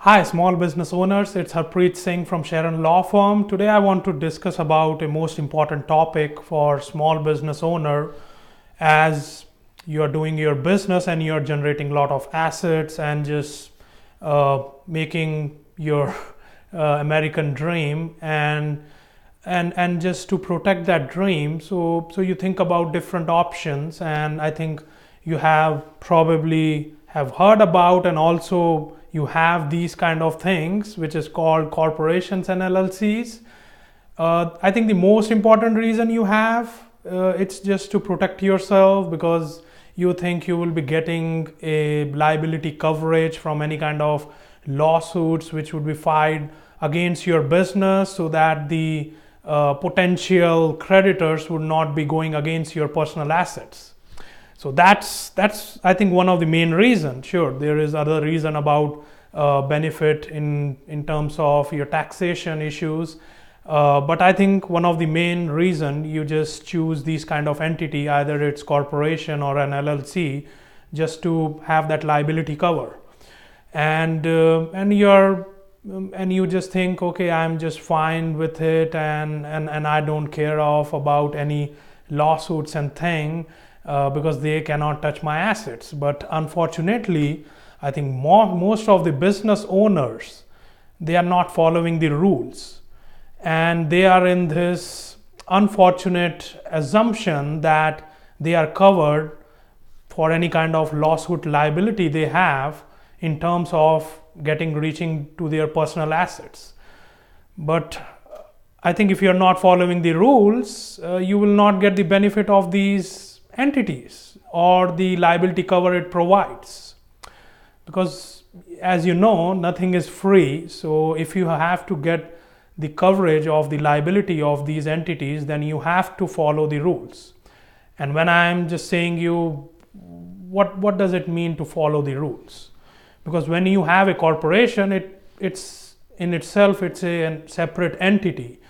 Hi, small business owners. It's Harpreet Singh from Sharon Law Firm. Today, I want to discuss about a most important topic for small business owner as you're doing your business and you're generating a lot of assets and just making your American dream and just to protect that dream. So you think about different options, and I think you have probably have heard about, and also you have these kind of things which is called corporations and LLCs. I think the most important reason you have it's just to protect yourself, because you think you will be getting a liability coverage from any kind of lawsuits which would be filed against your business, so that the potential creditors would not be going against your personal assets. So that's I think one of the main reasons. Sure, there is other reason about benefit in terms of your taxation issues, but I think one of the main reason you just choose these kind of entity, either it's corporation or an LLC, just to have that liability cover, and you just think, okay, I'm just fine with it, and I don't care of about any lawsuits and thing. Because they cannot touch my assets. But unfortunately, I think most of the business owners, they are not following the rules, and they are in this unfortunate assumption that they are covered for any kind of lawsuit liability they have in terms of reaching to their personal assets. But I think if you're not following the rules, you will not get the benefit of these entities or the liability cover it provides, because as you know, nothing is free. So if you have to get the coverage of the liability of these entities, then you have to follow the rules. And when I'm just saying you, what does it mean to follow the rules? Because when you have a corporation, it's in itself, it's a separate entity.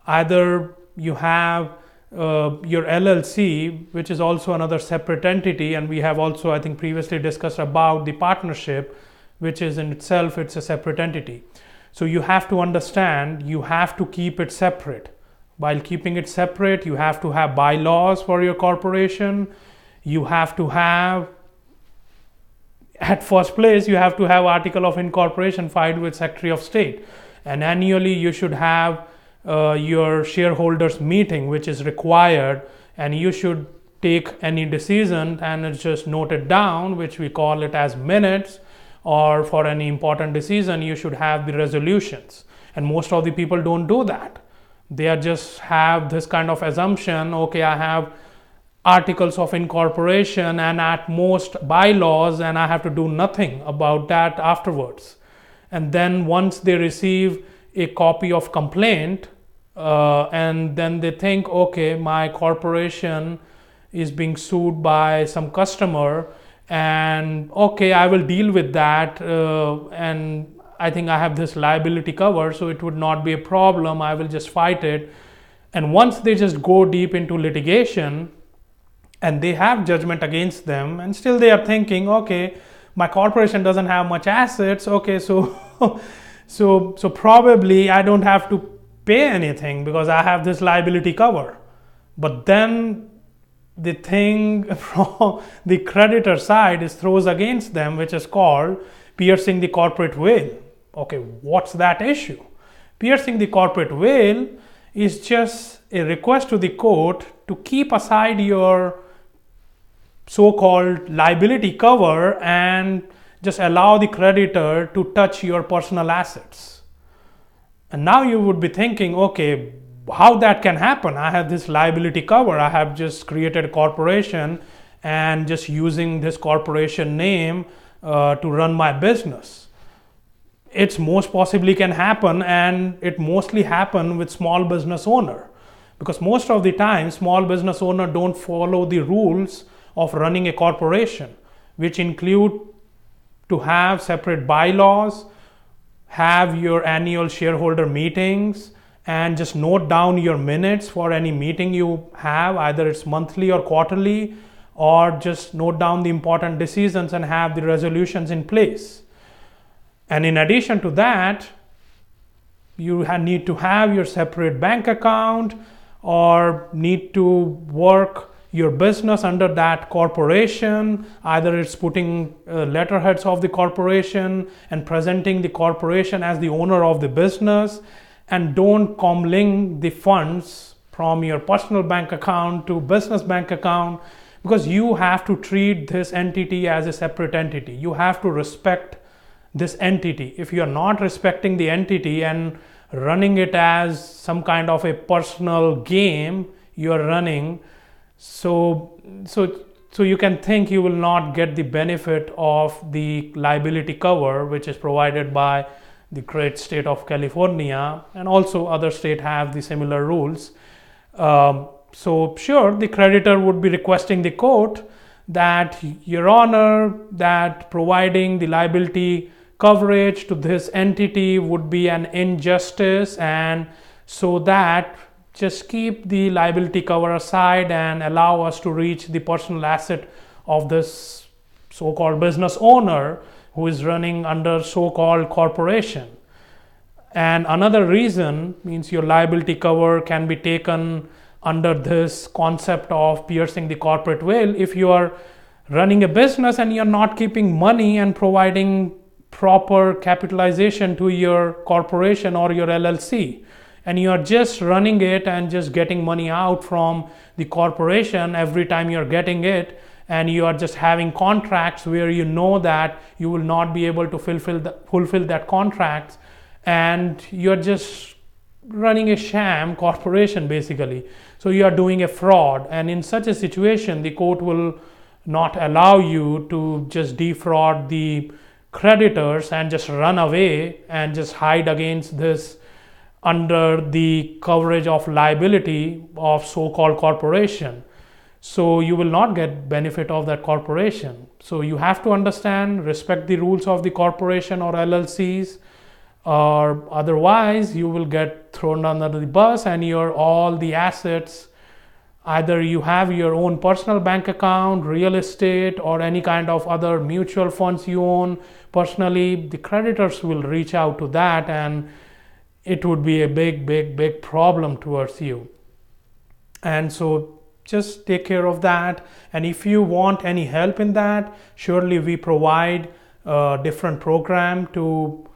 Either you have your LLC, which is also another separate entity, and we have also, I think, previously discussed about the partnership, which is in itself, it's a separate entity. So you have to understand, you have to keep it separate. While keeping it separate, you have to have bylaws for your corporation. You have to have, at first place, you have to have article of incorporation filed with Secretary of State, and annually you should have your shareholders meeting, which is required, and you should take any decision and it's just noted down, which we call it as minutes. Or for any important decision, you should have the resolutions, and most of the people don't do that. They are just have this kind of assumption, okay, I have articles of incorporation and at most bylaws, and I have to do nothing about that afterwards. And then once they receive a copy of complaint, and then they think, okay, my corporation is being sued by some customer, and okay, I will deal with that, and I think I have this liability cover, so it would not be a problem, I will just fight it. And once they just go deep into litigation and they have judgment against them, and still they are thinking, okay, my corporation doesn't have much assets, okay, so so probably I don't have to pay anything because I have this liability cover. But then the thing from the creditor side is throws against them, which is called piercing the corporate veil. Okay, what's that issue? Piercing the corporate veil is just a request to the court to keep aside your so-called liability cover and just allow the creditor to touch your personal assets. And now you would be thinking, okay, how that can happen? I have this liability cover. I have just created a corporation and just using this corporation name to run my business. It's most possibly can happen, and it mostly happen with small business owner, because most of the time small business owner don't follow the rules of running a corporation, which include to have separate bylaws, have your annual shareholder meetings, and just note down your minutes for any meeting you have, either it's monthly or quarterly, or just note down the important decisions and have the resolutions in place. And in addition to that, you need to have your separate bank account or need to work your business under that corporation. Either it's putting letterheads of the corporation and presenting the corporation as the owner of the business, and don't commingle the funds from your personal bank account to business bank account, because you have to treat this entity as a separate entity. You have to respect this entity. If you are not respecting the entity and running it as some kind of a personal game you are running, so you can think you will not get the benefit of the liability cover, which is provided by the great state of California, and also other states have the similar rules. So sure, the creditor would be requesting the court that, Your Honor, that providing the liability coverage to this entity would be an injustice, and so that just keep the liability cover aside and allow us to reach the personal asset of this so-called business owner who is running under so-called corporation. And another reason means your liability cover can be taken under this concept of piercing the corporate veil. If you are running a business and you're not keeping money and providing proper capitalization to your corporation or your LLC, and you are just running it and just getting money out from the corporation every time you're getting it, and you are just having contracts where you know that you will not be able to fulfill that contract, and you're just running a sham corporation basically. So you are doing a fraud, and in such a situation the court will not allow you to just defraud the creditors and just run away and just hide against this under the coverage of liability of so-called corporation. So you will not get benefit of that corporation. So you have to understand, respect the rules of the corporation or LLCs, or otherwise you will get thrown under the bus, and all the assets, either you have your own personal bank account, real estate, or any kind of other mutual funds you own personally, the creditors will reach out to that, and it would be a big problem towards you. And so just take care of that. And if you want any help in that, surely we provide a different program to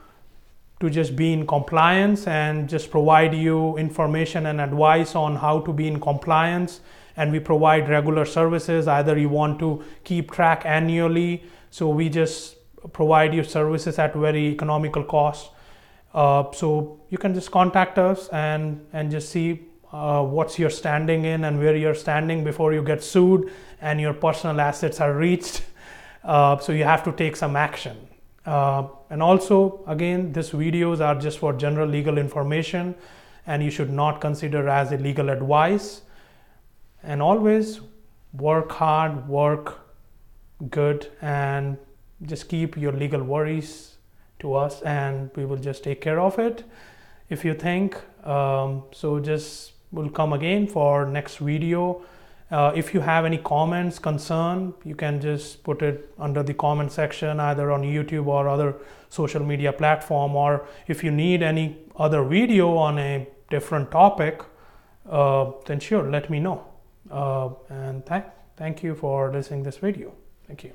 just be in compliance and just provide you information and advice on how to be in compliance. And we provide regular services. Either you want to keep track annually, so we just provide you services at very economical cost. So you can just contact us and just see what's your standing in and where you're standing before you get sued and your personal assets are reached. So you have to take some action. And also, again, these videos are just for general legal information, and you should not consider as a legal advice. And always work hard, work good, and just keep your legal worries to us, and we will just take care of it. If you think so, just will come again for next video. If you have any comments, concern, you can just put it under the comment section, either on YouTube or other social media platform. Or if you need any other video on a different topic, then sure, let me know. And thank you for listening this video. Thank you.